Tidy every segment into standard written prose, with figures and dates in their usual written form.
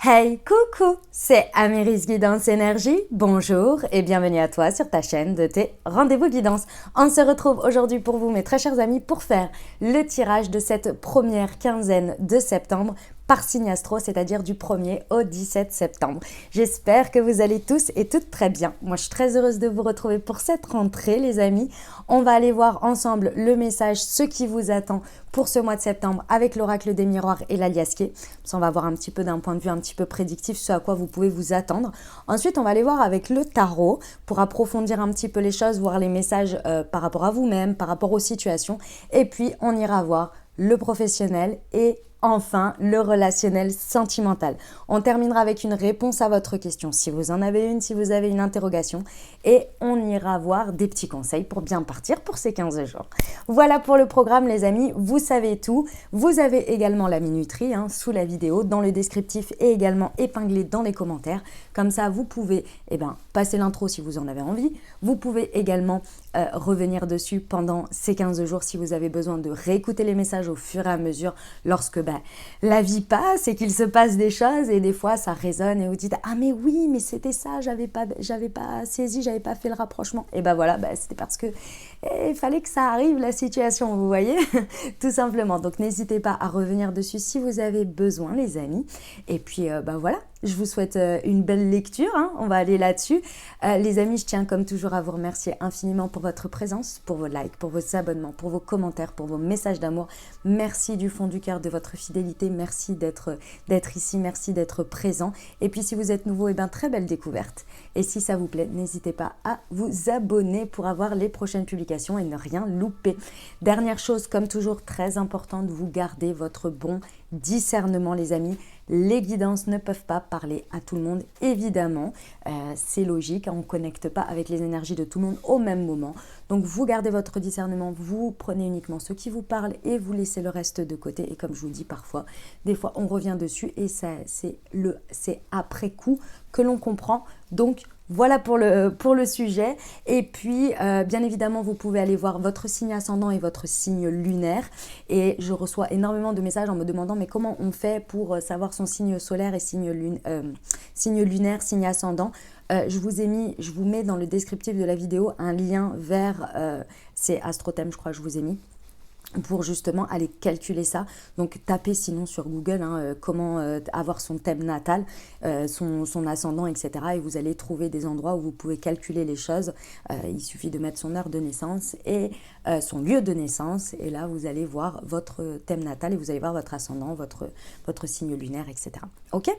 Hey, coucou, c'est Améris Guidance Énergie. Bonjour et bienvenue à toi sur ta chaîne de tes rendez-vous guidance. On se retrouve aujourd'hui pour vous, mes très chers amis, pour faire le tirage de cette première quinzaine de septembre par signe astro, c'est-à-dire du 1er au 17 septembre. J'espère que vous allez tous et toutes très bien. Moi, je suis très heureuse de vous retrouver pour cette rentrée, les amis. On va aller voir ensemble le message, ce qui vous attend pour ce mois de septembre avec l'oracle des miroirs et l'aliasqué. Ça, on va voir un petit peu d'un point de vue un petit peu prédictif ce à quoi vous pouvez vous attendre. Ensuite, on va aller voir avec le tarot pour approfondir un petit peu les choses, voir les messages par rapport à vous-même, par rapport aux situations. Et puis, on ira voir le professionnel et enfin, le relationnel sentimental. On terminera avec une réponse à votre question, si vous en avez une, si vous avez une interrogation. Et on ira voir des petits conseils pour bien partir pour ces 15 jours. Voilà pour le programme, les amis. Vous savez tout. Vous avez également la minuterie sous la vidéo, dans le descriptif et également épinglé dans les commentaires. Comme ça, vous pouvez passer l'intro si vous en avez envie. Vous pouvez également revenir dessus pendant ces 15 jours si vous avez besoin de réécouter les messages au fur et à mesure lorsque la vie passe et qu'il se passe des choses et des fois ça résonne et vous dites « Ah mais oui, mais c'était ça, j'avais pas saisi, j'avais pas fait le rapprochement. » Et voilà, c'était parce que il fallait que ça arrive la situation, vous voyez, tout simplement. Donc n'hésitez pas à revenir dessus si vous avez besoin, les amis. Et puis voilà. Je vous souhaite une belle lecture, on va aller là-dessus. Les amis, je tiens comme toujours à vous remercier infiniment pour votre présence, pour vos likes, pour vos abonnements, pour vos commentaires, pour vos messages d'amour. Merci du fond du cœur de votre fidélité, merci d'être ici, merci d'être présent. Et puis si vous êtes nouveau, très belle découverte. Et si ça vous plaît, n'hésitez pas à vous abonner pour avoir les prochaines publications et ne rien louper. Dernière chose, comme toujours, très importante, vous gardez votre bon discernement, les amis. Les guidances ne peuvent pas parler à tout le monde, évidemment, c'est logique, on ne connecte pas avec les énergies de tout le monde au même moment. Donc vous gardez votre discernement, vous prenez uniquement ce qui vous parle et vous laissez le reste de côté. Et comme je vous dis parfois, des fois on revient dessus et c'est après coup que l'on comprend. Donc voilà pour le sujet. Et puis, bien évidemment, vous pouvez aller voir votre signe ascendant et votre signe lunaire. Et je reçois énormément de messages en me demandant mais comment on fait pour savoir son signe solaire et signe lunaire, signe ascendant. Je vous mets dans le descriptif de la vidéo un lien vers, c'est Astrothème, je crois que je vous ai mis, pour justement aller calculer ça. Donc tapez sinon sur Google comment avoir son thème natal, son ascendant, etc. Et vous allez trouver des endroits où vous pouvez calculer les choses. Il suffit de mettre son heure de naissance et son lieu de naissance. Et là, vous allez voir votre thème natal et vous allez voir votre ascendant, votre signe lunaire, etc. Ok ?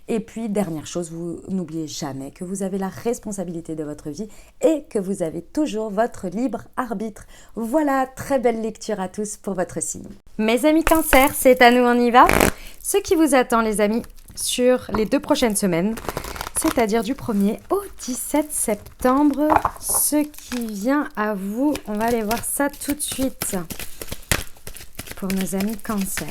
Et puis, dernière chose, vous n'oubliez jamais que vous avez la responsabilité de votre vie et que vous avez toujours votre libre arbitre. Voilà, très belle lecture à tous pour votre signe. Mes amis Cancer, c'est à nous, on y va. Ce qui vous attend, les amis, sur les 2 prochaines semaines, c'est-à-dire du 1er au 17 septembre, ce qui vient à vous, on va aller voir ça tout de suite pour nos amis Cancer.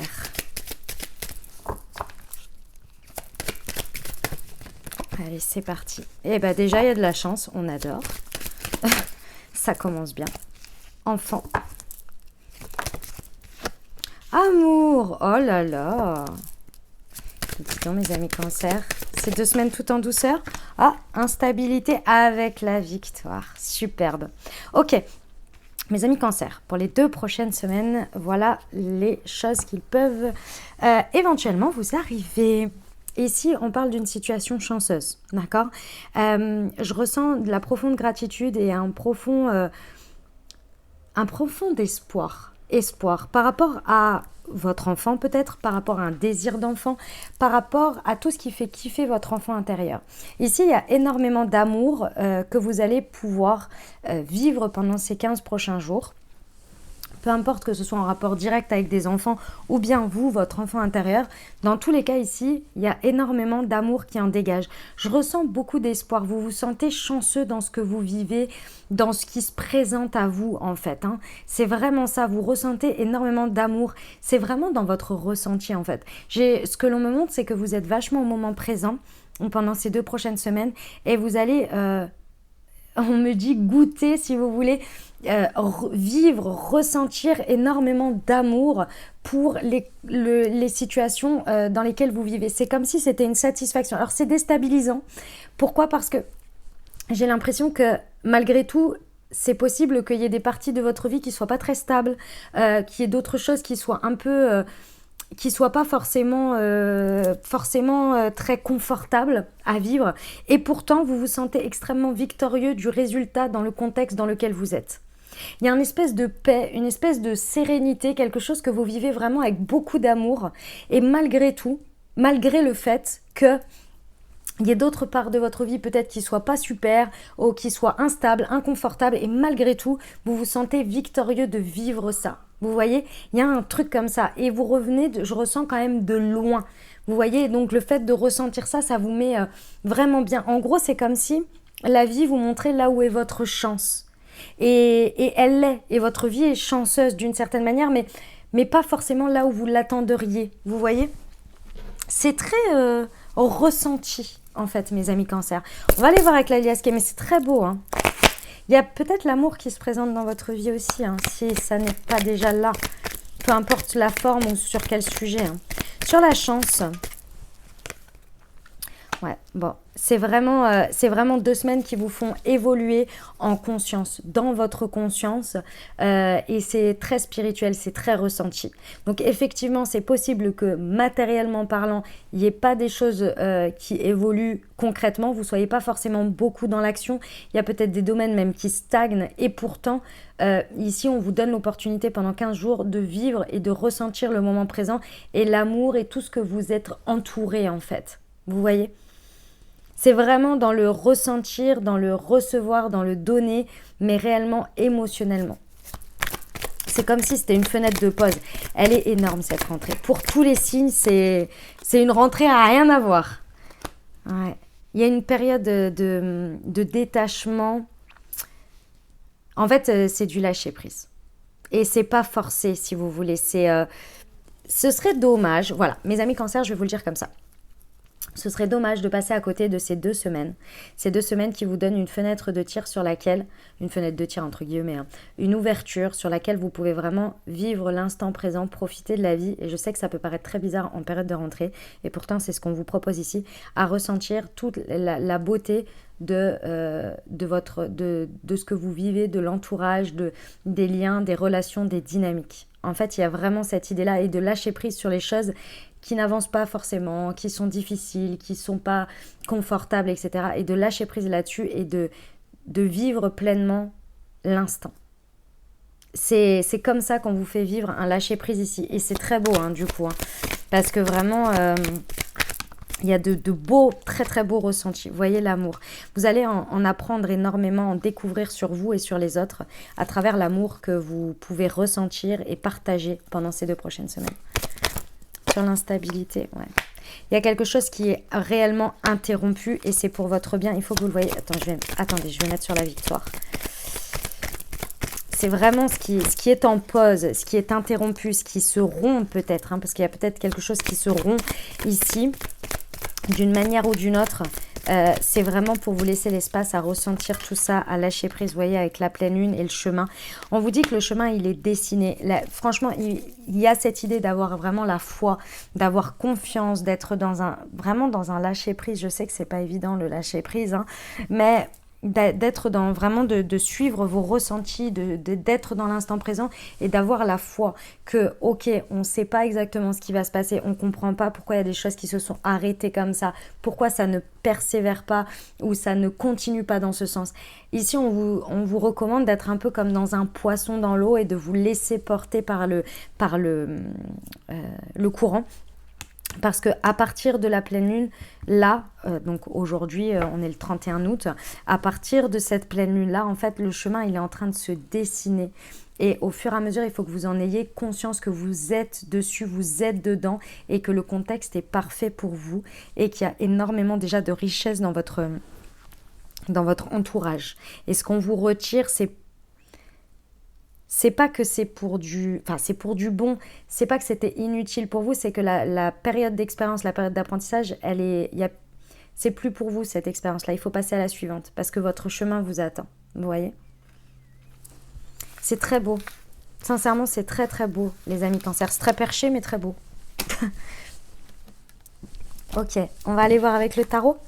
Allez, c'est parti. Et déjà, il y a de la chance, on adore. Ça commence bien. Enfant. Amour, oh là là. Dis donc, mes amis Cancer, c'est 2 semaines tout en douceur. Ah, instabilité avec la victoire. Superbe. Ok, mes amis Cancer, pour les 2 prochaines semaines, voilà les choses qui peuvent éventuellement vous arriver. Ici, on parle d'une situation chanceuse, d'accord ? Je ressens de la profonde gratitude et un profond espoir par rapport à votre enfant peut-être, par rapport à un désir d'enfant, par rapport à tout ce qui fait kiffer votre enfant intérieur. Ici, il y a énormément d'amour que vous allez pouvoir vivre pendant ces 15 prochains jours. Peu importe que ce soit en rapport direct avec des enfants ou bien vous, votre enfant intérieur, dans tous les cas ici, il y a énormément d'amour qui en dégage. Je ressens beaucoup d'espoir, vous vous sentez chanceux dans ce que vous vivez, dans ce qui se présente à vous en fait. C'est vraiment ça, vous ressentez énormément d'amour, c'est vraiment dans votre ressenti en fait. Ce que l'on me montre, c'est que vous êtes vachement au moment présent pendant ces 2 prochaines semaines et vous allez on me dit goûter, si vous voulez, vivre, ressentir énormément d'amour pour les situations dans lesquelles vous vivez. C'est comme si c'était une satisfaction. Alors c'est déstabilisant. Pourquoi ? Parce que j'ai l'impression que malgré tout, c'est possible qu'il y ait des parties de votre vie qui ne soient pas très stables, qu'il y ait d'autres choses qui soient un peu... qui ne soient pas forcément très confortables à vivre. Et pourtant, vous vous sentez extrêmement victorieux du résultat dans le contexte dans lequel vous êtes. Il y a une espèce de paix, une espèce de sérénité, quelque chose que vous vivez vraiment avec beaucoup d'amour. Et malgré tout, malgré le fait que il y a d'autres parts de votre vie peut-être qui ne soient pas super ou qui soient instables, inconfortables, et malgré tout, vous vous sentez victorieux de vivre ça. Vous voyez, il y a un truc comme ça. Et vous revenez, je ressens quand même de loin. Vous voyez, donc le fait de ressentir ça, ça vous met vraiment bien. En gros, c'est comme si la vie vous montrait là où est votre chance. Et elle l'est. Et votre vie est chanceuse d'une certaine manière, mais pas forcément là où vous l'attenderiez. Vous voyez ? C'est très ressenti, en fait, mes amis Cancer. On va aller voir avec l'alias, mais c'est très beau. Hein. Il y a peut-être l'amour qui se présente dans votre vie aussi, hein, si ça n'est pas déjà là. Peu importe la forme ou sur quel sujet. Hein. Sur la chance... Ouais, bon, c'est vraiment 2 semaines qui vous font évoluer en conscience, dans votre conscience, et c'est très spirituel, c'est très ressenti. Donc effectivement, c'est possible que matériellement parlant, il n'y ait pas des choses qui évoluent concrètement, vous ne soyez pas forcément beaucoup dans l'action, il y a peut-être des domaines même qui stagnent, et pourtant, ici, on vous donne l'opportunité pendant 15 jours de vivre et de ressentir le moment présent, et l'amour et tout ce que vous êtes entouré en fait. Vous voyez ? C'est vraiment dans le ressentir, dans le recevoir, dans le donner, mais réellement émotionnellement. C'est comme si c'était une fenêtre de pause. Elle est énorme cette rentrée. Pour tous les signes, c'est une rentrée à rien à voir. Ouais. Il y a une période de détachement. En fait, c'est du lâcher prise. Et c'est pas forcé, si vous voulez. Ce serait dommage. Voilà, mes amis Cancer, je vais vous le dire comme ça. Ce serait dommage de passer à côté de ces 2 semaines. Ces 2 semaines qui vous donnent une fenêtre de tir sur laquelle, une fenêtre de tir entre guillemets, hein, une ouverture sur laquelle vous pouvez vraiment vivre l'instant présent, profiter de la vie. Et je sais que ça peut paraître très bizarre en période de rentrée. Et pourtant, c'est ce qu'on vous propose ici, à ressentir toute la beauté de ce que vous vivez, de l'entourage, des liens, des relations, des dynamiques. En fait, il y a vraiment cette idée-là et de lâcher prise sur les choses qui n'avancent pas forcément, qui sont difficiles, qui ne sont pas confortables, etc. Et de lâcher prise là-dessus et de vivre pleinement l'instant. C'est comme ça qu'on vous fait vivre un lâcher prise ici. Et c'est très beau, hein, du coup. Hein, parce que vraiment, il y a de beaux, très très beaux ressentis. Vous voyez l'amour. Vous allez en apprendre énormément, en découvrir sur vous et sur les autres à travers l'amour que vous pouvez ressentir et partager pendant ces 2 prochaines semaines. Sur l'instabilité, ouais. Il y a quelque chose qui est réellement interrompu et c'est pour votre bien. Il faut que vous le voyez. Attendez, je vais mettre sur la victoire. C'est vraiment ce qui est en pause, ce qui est interrompu, ce qui se rompt peut-être, hein, parce qu'il y a peut-être quelque chose qui se rompt ici, d'une manière ou d'une autre. C'est vraiment pour vous laisser l'espace à ressentir tout ça, à lâcher prise, vous voyez, avec la pleine lune et le chemin. On vous dit que le chemin, il est dessiné. Franchement, il y a cette idée d'avoir vraiment la foi, d'avoir confiance, d'être vraiment dans un lâcher prise. Je sais que c'est pas évident le lâcher prise, hein, mais d'être vraiment de suivre vos ressentis, d'être dans l'instant présent et d'avoir la foi que, ok, on ne sait pas exactement ce qui va se passer, on ne comprend pas pourquoi il y a des choses qui se sont arrêtées comme ça, pourquoi ça ne persévère pas ou ça ne continue pas dans ce sens. Ici, on vous recommande d'être un peu comme dans un poisson dans l'eau et de vous laisser porter par le courant. Parce qu'à partir de la pleine lune, là, donc aujourd'hui, on est le 31 août, à partir de cette pleine lune-là, en fait, le chemin, il est en train de se dessiner. Et au fur et à mesure, il faut que vous en ayez conscience que vous êtes dessus, vous êtes dedans et que le contexte est parfait pour vous et qu'il y a énormément déjà de richesse dans votre entourage. Et ce qu'on vous retire, c'est pas que c'est pour du bon, c'est pas que c'était inutile pour vous, c'est que la période d'expérience, la période d'apprentissage, C'est plus pour vous cette expérience-là. Il faut passer à la suivante parce que votre chemin vous attend. Vous voyez? C'est très beau. Sincèrement, c'est très très beau, les amis Cancer. C'est très perché, mais très beau. Ok, on va aller voir avec le tarot.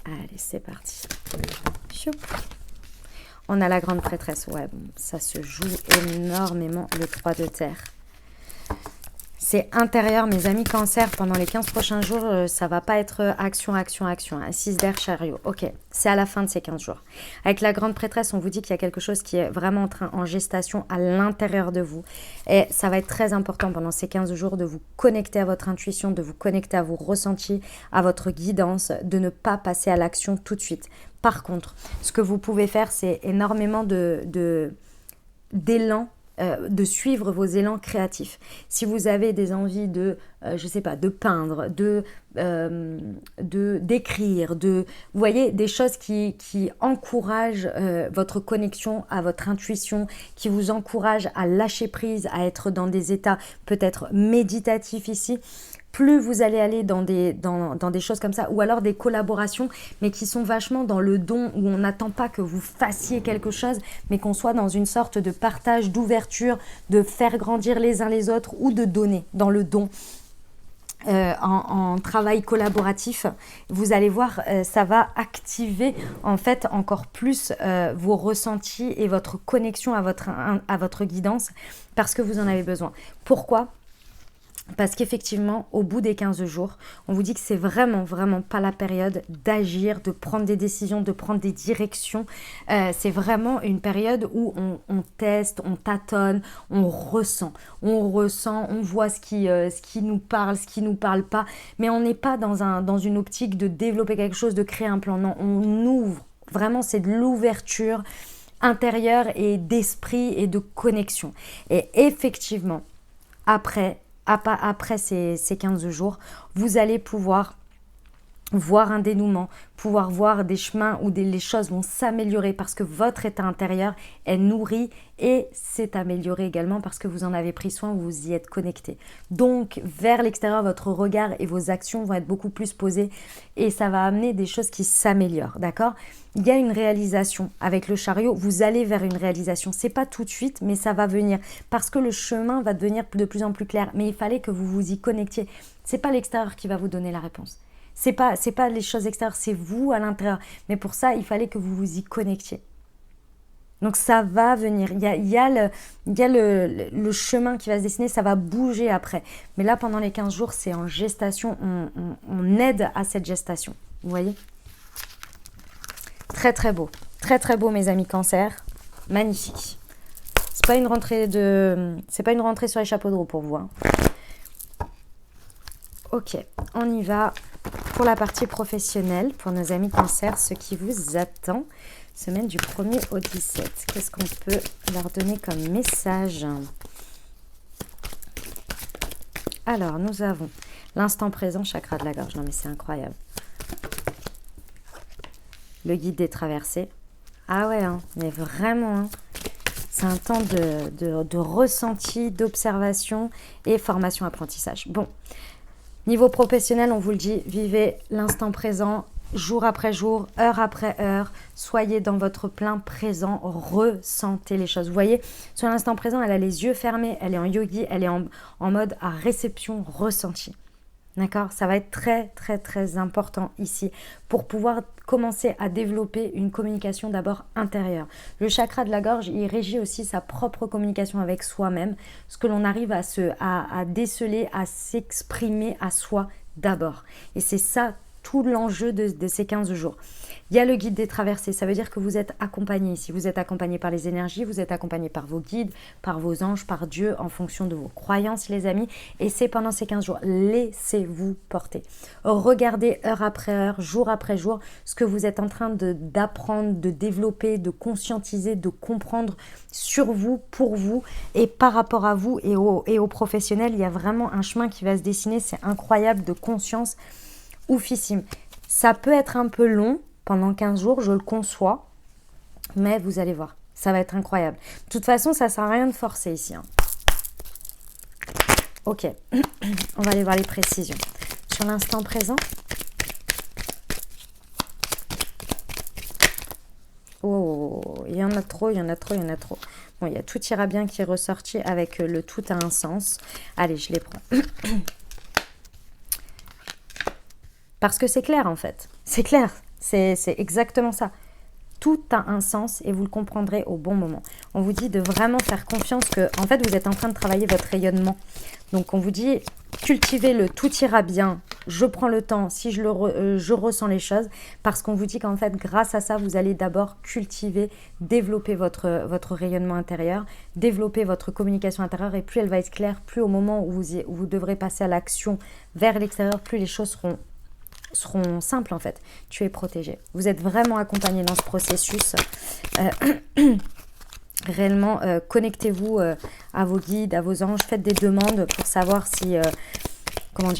Allez, c'est parti. Choup. On a la grande prêtresse. Ouais, bon, ça se joue énormément, le 3 de terre. C'est intérieur, mes amis Cancer, pendant les 15 prochains jours, ça va pas être action, action, action. 6 d'air, chariot. Ok, c'est à la fin de ces 15 jours. Avec la grande prêtresse, on vous dit qu'il y a quelque chose qui est vraiment en gestation à l'intérieur de vous. Et ça va être très important pendant ces 15 jours de vous connecter à votre intuition, de vous connecter à vos ressentis, à votre guidance, de ne pas passer à l'action tout de suite. Par contre, ce que vous pouvez faire, c'est énormément d'élan, de suivre vos élans créatifs. Si vous avez des envies de, je sais pas, de peindre, d'écrire, vous voyez, des choses qui encouragent votre connexion à votre intuition, qui vous encouragent à lâcher prise, à être dans des états peut-être méditatifs ici. Plus vous allez aller dans des choses comme ça, ou alors des collaborations, mais qui sont vachement dans le don, où on n'attend pas que vous fassiez quelque chose, mais qu'on soit dans une sorte de partage, d'ouverture, de faire grandir les uns les autres, ou de donner dans le don. En travail collaboratif, vous allez voir, ça va activer en fait encore plus vos ressentis et votre connexion à votre guidance, parce que vous en avez besoin. Pourquoi ? Parce qu'effectivement, au bout des 15 jours, on vous dit que c'est vraiment, vraiment pas la période d'agir, de prendre des décisions, de prendre des directions. C'est vraiment une période où on teste, on tâtonne, on ressent, on voit ce qui nous parle, ce qui nous parle pas. Mais on n'est pas dans une optique de développer quelque chose, de créer un plan. Non, on ouvre. Vraiment, c'est de l'ouverture intérieure et d'esprit et de connexion. Et effectivement, après ces 15 jours, vous allez pouvoir voir un dénouement, pouvoir voir des chemins où les choses vont s'améliorer parce que votre état intérieur est nourri et s'est amélioré également parce que vous en avez pris soin, vous y êtes connecté. Donc, vers l'extérieur, votre regard et vos actions vont être beaucoup plus posés et ça va amener des choses qui s'améliorent, d'accord ? Il y a une réalisation avec le chariot, vous allez vers une réalisation. C'est pas tout de suite, mais ça va venir parce que le chemin va devenir de plus en plus clair. Mais il fallait que vous vous y connectiez. C'est pas l'extérieur qui va vous donner la réponse. C'est pas les choses extérieures, c'est vous à l'intérieur. Mais pour ça, il fallait que vous vous y connectiez. Donc ça va venir. Il y a le chemin qui va se dessiner, ça va bouger après. Mais là, pendant les 15 jours, c'est en gestation. On aide à cette gestation. Vous voyez ? Très très beau. Très très beau, mes amis Cancer. Magnifique. C'est pas une rentrée sur les chapeaux de roue pour vous. Hein. Ok, on y va pour la partie professionnelle, pour nos amis Cancer, ce qui vous attend, semaine du 1er au 17. Qu'est-ce qu'on peut leur donner comme message ? Alors, nous avons l'instant présent, chakra de la gorge. Non mais c'est incroyable. Le guide des traversées. Ah ouais, hein, mais vraiment, hein. C'est un temps de ressenti, d'observation et formation-apprentissage. Bon. Niveau professionnel, on vous le dit, vivez l'instant présent, jour après jour, heure après heure. Soyez dans votre plein présent, ressentez les choses. Vous voyez, sur l'instant présent, elle a les yeux fermés, elle est en yogi, elle est en mode à réception ressentie. D'accord ? Ça va être très, très, très important ici pour pouvoir commencer à développer une communication d'abord intérieure. Le chakra de la gorge, il régit aussi sa propre communication avec soi-même, ce que l'on arrive à déceler, à s'exprimer à soi d'abord. Et c'est ça tout l'enjeu de ces 15 jours. Il y a le guide des traversées, ça veut dire que vous êtes accompagné ici. Vous êtes accompagné par les énergies, vous êtes accompagné par vos guides, par vos anges, par Dieu, en fonction de vos croyances, les amis. Et c'est pendant ces 15 jours, laissez-vous porter. Regardez heure après heure, jour après jour, ce que vous êtes en train d'apprendre, de développer, de conscientiser, de comprendre sur vous, pour vous et par rapport à vous et aux professionnels. Il y a vraiment un chemin qui va se dessiner, c'est incroyable, de conscience oufissime. Ça peut être un peu long, pendant 15 jours, je le conçois, mais vous allez voir, ça va être incroyable. De toute façon, ça ne sert à rien de forcer ici. Hein. Ok, on va aller voir les précisions. Sur l'instant présent. Oh, il y en a trop, il y en a trop, il y en a trop. Bon, il y a tout ira bien qui est ressorti avec le tout a un sens. Allez, je les prends. Parce que c'est clair en fait. C'est clair, c'est exactement ça. Tout a un sens et vous le comprendrez au bon moment. On vous dit de vraiment faire confiance que, en fait, vous êtes en train de travailler votre rayonnement. Donc, on vous dit, cultivez-le, tout ira bien. Je prends le temps si je ressens les choses. Parce qu'on vous dit qu'en fait, grâce à ça, vous allez d'abord cultiver, développer votre rayonnement intérieur, développer votre communication intérieure. Et plus elle va être claire, plus au moment où vous devrez passer à l'action vers l'extérieur, plus les choses seront simples en fait. Tu es protégé. Vous êtes vraiment accompagné dans ce processus. Réellement, connectez-vous à vos guides, à vos anges. Faites des demandes pour savoir si,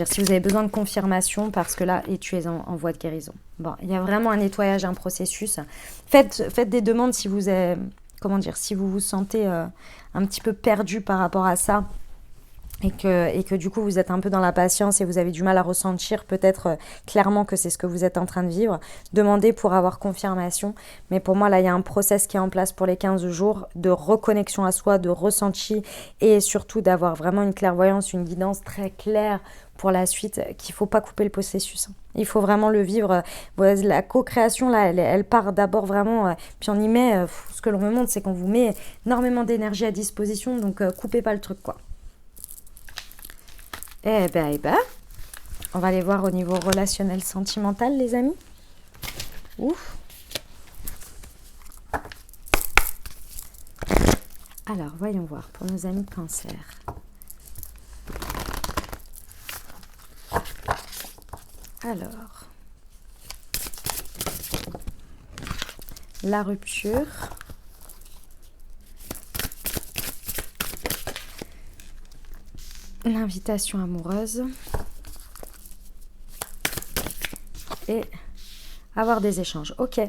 si vous avez besoin de confirmation parce que là, et tu es en voie de guérison. Bon, il y a vraiment un nettoyage, un processus. Faites des demandes si vous êtes, si vous vous sentez un petit peu perdu par rapport à ça. Et que du coup, vous êtes un peu dans la patience et vous avez du mal à ressentir peut-être clairement que c'est ce que vous êtes en train de vivre. Demandez pour avoir confirmation. Mais pour moi, là, il y a un process qui est en place pour les 15 jours de reconnexion à soi, de ressenti et surtout d'avoir vraiment une clairvoyance, une guidance très claire pour la suite, qu'il ne faut pas couper le processus. Il faut vraiment le vivre. La co-création, là, elle part d'abord vraiment, puis on y met, ce que l'on me montre, c'est qu'on vous met énormément d'énergie à disposition, donc coupez pas le truc, quoi. Eh ben, on va aller voir au niveau relationnel sentimental, les amis. Ouf. Alors, voyons voir pour nos amis Cancer. Alors, la rupture. L'invitation amoureuse et avoir des échanges. Ok.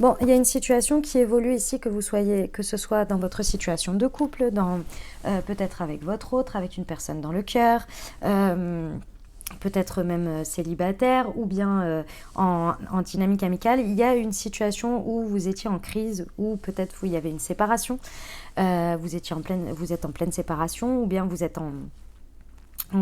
Bon, il y a une situation qui évolue ici, que ce soit dans votre situation de couple, peut-être avec votre autre, avec une personne dans le cœur, peut-être même célibataire ou bien en dynamique amicale. Il y a une situation où vous étiez en crise ou peut-être il y avait une séparation. Vous êtes en pleine séparation ou bien vous êtes en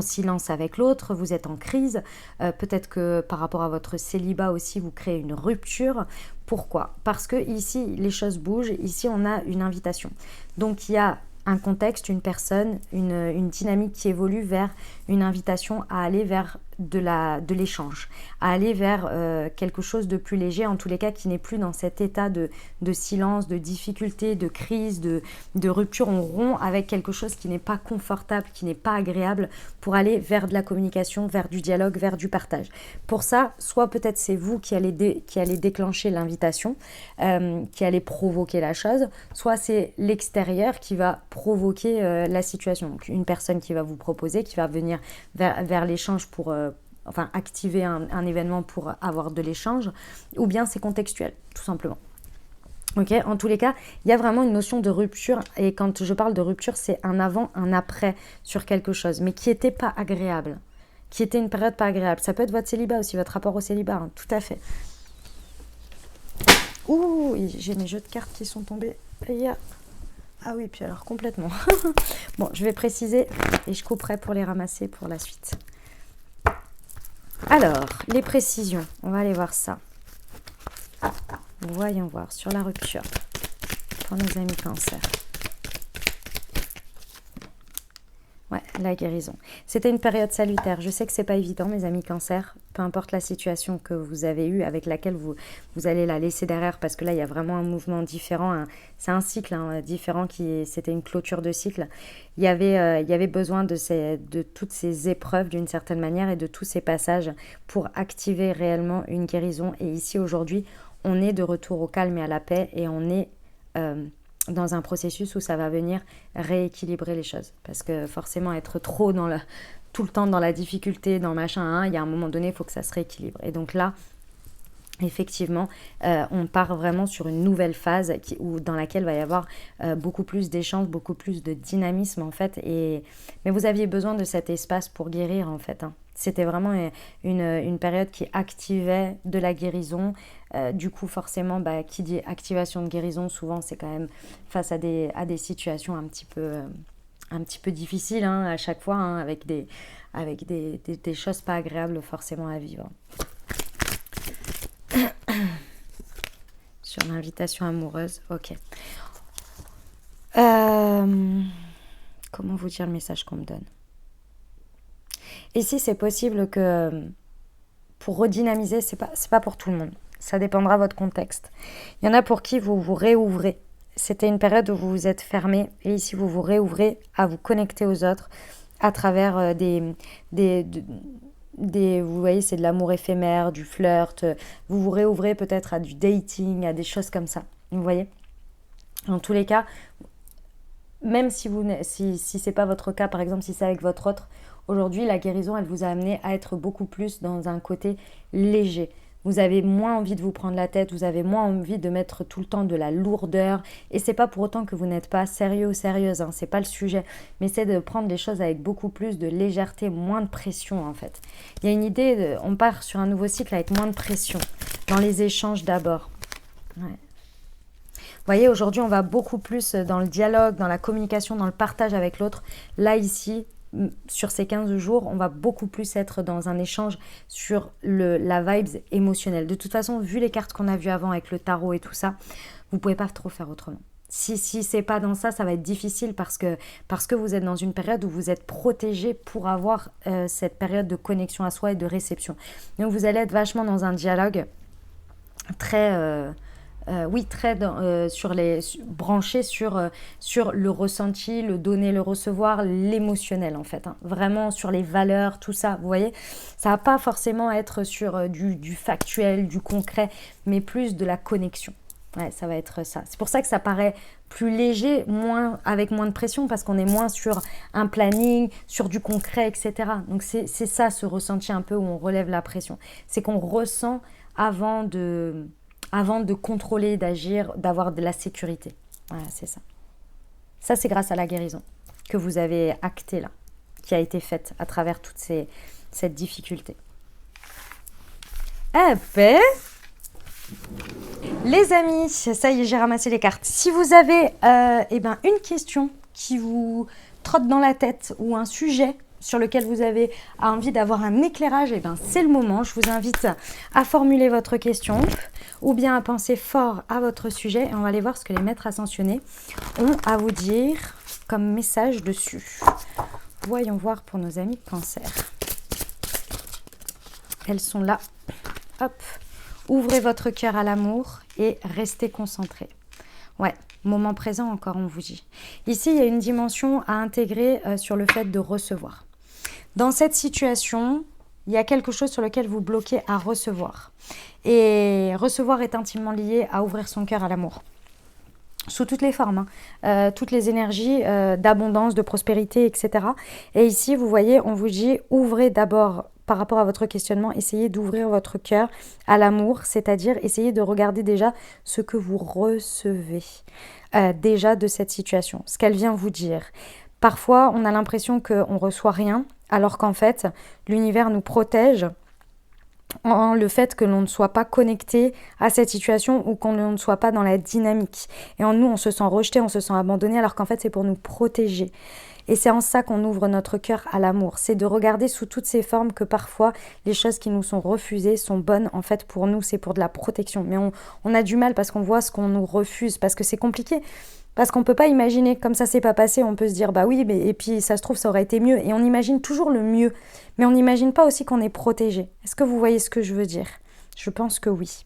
silence avec l'autre, vous êtes en crise, peut-être que par rapport à votre célibat aussi, vous créez une rupture. Pourquoi ? Parce que ici, les choses bougent, ici on a une invitation. Donc il y a un contexte, une personne, une dynamique qui évolue vers une invitation à aller vers de l'échange, à aller vers quelque chose de plus léger, en tous les cas qui n'est plus dans cet état de silence, de difficulté, de crise, de rupture. On rompt avec quelque chose qui n'est pas confortable, qui n'est pas agréable, pour aller vers de la communication, vers du dialogue, vers du partage. Pour ça, soit peut-être c'est vous qui allez déclencher l'invitation, qui allez provoquer la chose, soit c'est l'extérieur qui va provoquer la situation. Donc une personne qui va vous proposer, qui va venir vers l'échange pour activer un événement pour avoir de l'échange, ou bien c'est contextuel, tout simplement. Ok, en tous les cas, il y a vraiment une notion de rupture, et quand je parle de rupture, c'est un avant, un après sur quelque chose, mais qui n'était pas agréable, qui était une période pas agréable. Ça peut être votre célibat aussi, votre rapport au célibat, hein, tout à fait. Ouh, j'ai mes jeux de cartes qui sont tombés. Ah oui, puis alors complètement. Bon, je vais préciser et je couperai pour les ramasser pour la suite. Alors, les précisions, on va aller voir ça. Voyons voir sur la rupture pour nos amis Cancer. Ouais, la guérison. C'était une période salutaire. Je sais que c'est pas évident, mes amis Cancer. Peu importe la situation que vous avez eue, avec laquelle vous allez la laisser derrière, parce que là, il y a vraiment un mouvement différent. C'est un cycle différent, c'était une clôture de cycle. Il y avait besoin de toutes ces épreuves, d'une certaine manière, et de tous ces passages pour activer réellement une guérison. Et ici, aujourd'hui, on est de retour au calme et à la paix, et on est dans un processus où ça va venir rééquilibrer les choses. Parce que forcément, être trop tout le temps dans la difficulté, dans machin, il y a un moment donné, il faut que ça se rééquilibre. Et donc là, effectivement, on part vraiment sur une nouvelle phase dans laquelle va y avoir beaucoup plus d'échanges, beaucoup plus de dynamisme en fait. Mais vous aviez besoin de cet espace pour guérir en fait, hein. C'était vraiment une période qui activait de la guérison. Du coup, forcément, qui dit activation de guérison, souvent c'est quand même face à des situations un petit peu difficiles, hein, à chaque fois, hein, avec des choses pas agréables forcément à vivre. Sur l'invitation amoureuse, ok. Comment vous dire le message qu'on me donne? Ici, c'est possible que pour redynamiser, c'est pas pour tout le monde. Ça dépendra de votre contexte. Il y en a pour qui vous vous réouvrez. C'était une période où vous vous êtes fermé et ici, vous vous réouvrez à vous connecter aux autres à travers vous voyez, c'est de l'amour éphémère, du flirt. Vous vous réouvrez peut-être à du dating, à des choses comme ça. Vous voyez? En tous les cas, même si c'est pas votre cas, par exemple, si c'est avec votre autre, aujourd'hui, la guérison, elle vous a amené à être beaucoup plus dans un côté léger. Vous avez moins envie de vous prendre la tête, vous avez moins envie de mettre tout le temps de la lourdeur. Et c'est pas pour autant que vous n'êtes pas sérieux ou sérieuse, hein, c'est pas le sujet. Mais c'est de prendre les choses avec beaucoup plus de légèreté, moins de pression en fait. Il y a une idée, on part sur un nouveau cycle avec moins de pression, dans les échanges d'abord. Ouais. Vous voyez, aujourd'hui, on va beaucoup plus dans le dialogue, dans la communication, dans le partage avec l'autre. Là, ici, sur ces 15 jours, on va beaucoup plus être dans un échange sur la vibes émotionnelle. De toute façon, vu les cartes qu'on a vues avant avec le tarot et tout ça, vous ne pouvez pas trop faire autrement. Si c'est pas dans ça, ça va être difficile parce que vous êtes dans une période où vous êtes protégé pour avoir cette période de connexion à soi et de réception. Donc, vous allez être vachement dans un dialogue très... branché sur le ressenti, le donner, le recevoir, l'émotionnel en fait, hein. Vraiment sur les valeurs, tout ça, vous voyez. Ça va pas forcément être sur du factuel, du concret, mais plus de la connexion. Ouais, ça va être ça. C'est pour ça que ça paraît plus léger, avec moins de pression, parce qu'on est moins sur un planning, sur du concret, etc. Donc c'est ça, ce ressenti un peu où on relève la pression. C'est qu'on ressent avant de contrôler, d'agir, d'avoir de la sécurité. Voilà, c'est ça. Ça, c'est grâce à la guérison que vous avez actée là, qui a été faite à travers toute cette difficulté. Eh ben, les amis, ça y est, j'ai ramassé les cartes. Si vous avez une question qui vous trotte dans la tête ou un sujet sur lequel vous avez envie d'avoir un éclairage, c'est le moment. Je vous invite à formuler votre question ou bien à penser fort à votre sujet et on va aller voir ce que les maîtres ascensionnés ont à vous dire comme message dessus. Voyons voir pour nos amis Cancer. Elles sont là. Hop. Ouvrez votre cœur à l'amour et restez concentrés. Ouais, moment présent encore, on vous dit. Ici, il y a une dimension à intégrer sur le fait de recevoir. Dans cette situation, il y a quelque chose sur lequel vous bloquez à recevoir. Et recevoir est intimement lié à ouvrir son cœur à l'amour. Sous toutes les formes, toutes les énergies d'abondance, de prospérité, etc. Et ici, vous voyez, on vous dit, ouvrez d'abord, par rapport à votre questionnement, essayez d'ouvrir votre cœur à l'amour, c'est-à-dire essayez de regarder déjà ce que vous recevez déjà de cette situation, ce qu'elle vient vous dire. Parfois, on a l'impression qu'on ne reçoit rien, alors qu'en fait, l'univers nous protège en le fait que l'on ne soit pas connecté à cette situation ou qu'on ne soit pas dans la dynamique. Et en nous, on se sent rejeté, on se sent abandonné, alors qu'en fait, c'est pour nous protéger. Et c'est en ça qu'on ouvre notre cœur à l'amour. C'est de regarder sous toutes ces formes que parfois, les choses qui nous sont refusées sont bonnes. En fait, pour nous, c'est pour de la protection. Mais on a du mal parce qu'on voit ce qu'on nous refuse, parce que c'est compliqué. Parce qu'on ne peut pas imaginer, comme ça s'est pas passé, on peut se dire, bah oui, mais, et puis ça se trouve, ça aurait été mieux. Et on imagine toujours le mieux. Mais on n'imagine pas aussi qu'on est protégé. Est-ce que vous voyez ce que je veux dire? Je pense que oui.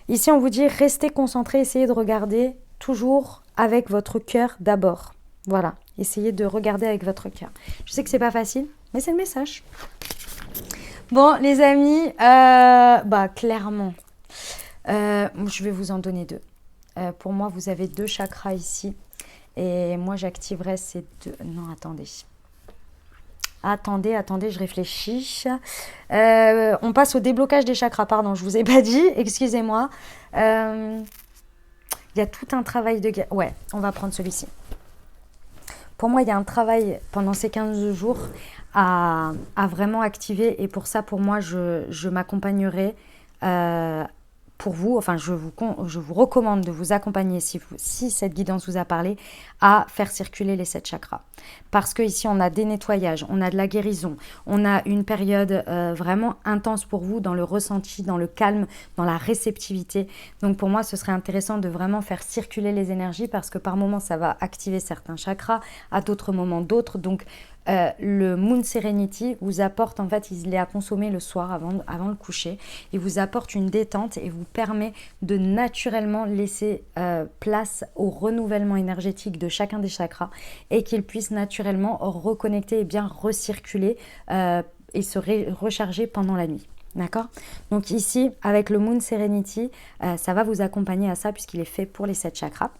Ici, on vous dit, restez concentrés, essayez de regarder toujours avec votre cœur d'abord. Voilà, essayez de regarder avec votre cœur. Je sais que c'est pas facile, mais c'est le message. Bon, les amis, clairement, je vais vous en donner deux. Pour moi, vous avez 2 chakras ici. Et moi, j'activerai ces 2... Non, attendez. Attendez, je réfléchis. On passe au déblocage des chakras, pardon, je vous ai pas dit, excusez-moi. Il y a tout un travail de... Ouais, on va prendre celui-ci. Pour moi, il y a un travail pendant ces 15 jours à vraiment activer. Et pour ça, pour moi, je m'accompagnerai pour vous. Enfin, je vous recommande de vous accompagner, si cette guidance vous a parlé, à faire circuler les 7 chakras. Parce qu'ici, on a des nettoyages, on a de la guérison, on a une période vraiment intense pour vous dans le ressenti, dans le calme, dans la réceptivité. Donc pour moi, ce serait intéressant de vraiment faire circuler les énergies parce que par moments, ça va activer certains chakras, à d'autres moments d'autres. Donc le Moon Serenity vous apporte, en fait, il est à consommer le soir avant le coucher. Il vous apporte une détente et vous permet de naturellement laisser place au renouvellement énergétique de chacun des chakras et qu'il puisse naturellement reconnecter et bien recirculer et se recharger pendant la nuit. D'accord? Donc ici, avec le Moon Serenity, ça va vous accompagner à ça puisqu'il est fait pour les 7 chakras.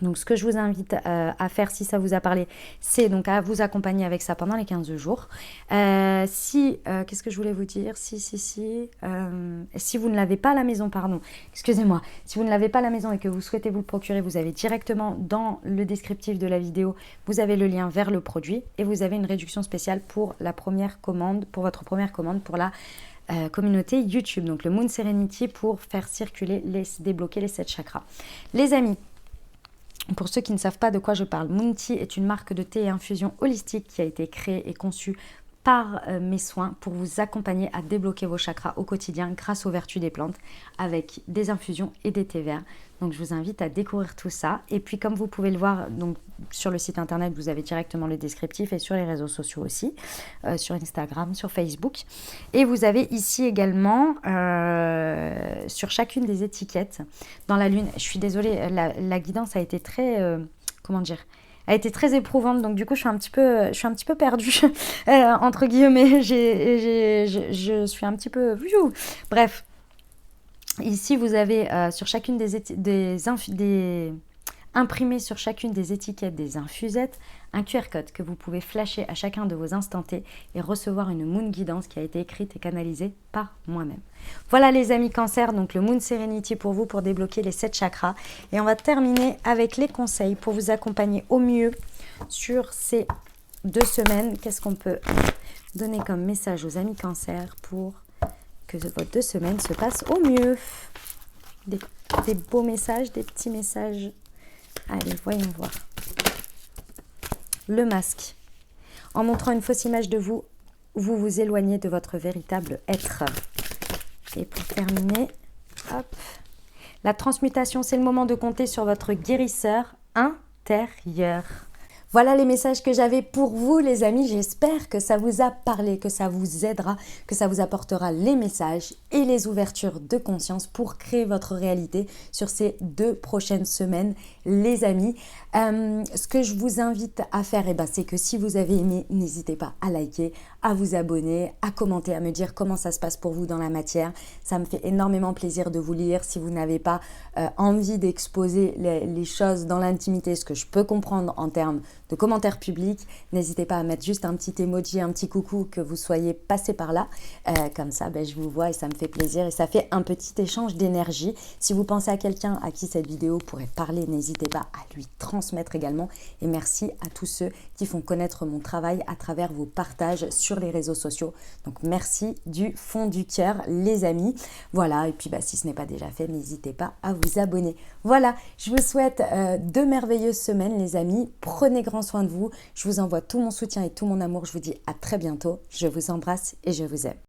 Donc, ce que je vous invite à faire, si ça vous a parlé, c'est donc à vous accompagner avec ça pendant les 15 jours. Qu'est-ce que je voulais vous dire? Si vous ne l'avez pas à la maison, pardon, excusez-moi, si vous ne l'avez pas à la maison et que vous souhaitez vous le procurer, vous avez directement dans le descriptif de la vidéo, vous avez le lien vers le produit et vous avez une réduction spéciale pour la première commande, pour votre première commande, pour la communauté YouTube. Donc, le Moon Serenity pour faire circuler, débloquer les 7 chakras. Les amis, pour ceux qui ne savent pas de quoi je parle, Moon Tea est une marque de thé et infusion holistique qui a été créée et conçue par mes soins pour vous accompagner à débloquer vos chakras au quotidien grâce aux vertus des plantes avec des infusions et des thés verts. Donc je vous invite à découvrir tout ça. Et puis comme vous pouvez le voir donc, sur le site internet, vous avez directement le descriptif et sur les réseaux sociaux aussi, sur Instagram, sur Facebook. Et vous avez ici également sur chacune des étiquettes dans la lune. Je suis désolée, la guidance a été très... comment dire ? A été très éprouvante, donc du coup je suis un petit peu perdue entre guillemets, je suis un petit peu... Bref, ici vous avez sur chacune imprimé sur chacune des étiquettes des infusettes un QR code que vous pouvez flasher à chacun de vos instants T et recevoir une Moon Guidance qui a été écrite et canalisée par moi-même. Voilà les amis Cancer, donc le Moon Serenity pour vous pour débloquer les 7 chakras. Et on va terminer avec les conseils pour vous accompagner au mieux sur ces 2 semaines. Qu'est-ce qu'on peut donner comme message aux amis Cancer pour que votre 2 semaines se passent au mieux? Des beaux messages, des petits messages. Allez, voyons voir. Le masque. En montrant une fausse image de vous, vous vous éloignez de votre véritable être. Et pour terminer, hop, la transmutation, c'est le moment de compter sur votre guérisseur intérieur. Voilà les messages que j'avais pour vous les amis, j'espère que ça vous a parlé, que ça vous aidera, que ça vous apportera les messages et les ouvertures de conscience pour créer votre réalité sur ces 2 prochaines semaines les amis. Ce que je vous invite à faire, c'est que si vous avez aimé, n'hésitez pas à liker, à vous abonner, à commenter, à me dire comment ça se passe pour vous dans la matière. Ça me fait énormément plaisir de vous lire. Si vous n'avez pas envie d'exposer les choses dans l'intimité, ce que je peux comprendre en termes de commentaires publics, n'hésitez pas à mettre juste un petit emoji, un petit coucou, que vous soyez passé par là. Comme ça, je vous vois et ça me fait plaisir et ça fait un petit échange d'énergie. Si vous pensez à quelqu'un à qui cette vidéo pourrait parler, n'hésitez pas à lui transmettre également. Et merci à tous ceux qui font connaître mon travail à travers vos partages sur les réseaux sociaux. Donc merci du fond du cœur les amis. Voilà, et puis si ce n'est pas déjà fait, n'hésitez pas à vous abonner. Voilà, je vous souhaite 2 merveilleuses semaines les amis. Prenez grand soin de vous. Je vous envoie tout mon soutien et tout mon amour. Je vous dis à très bientôt. Je vous embrasse et je vous aime.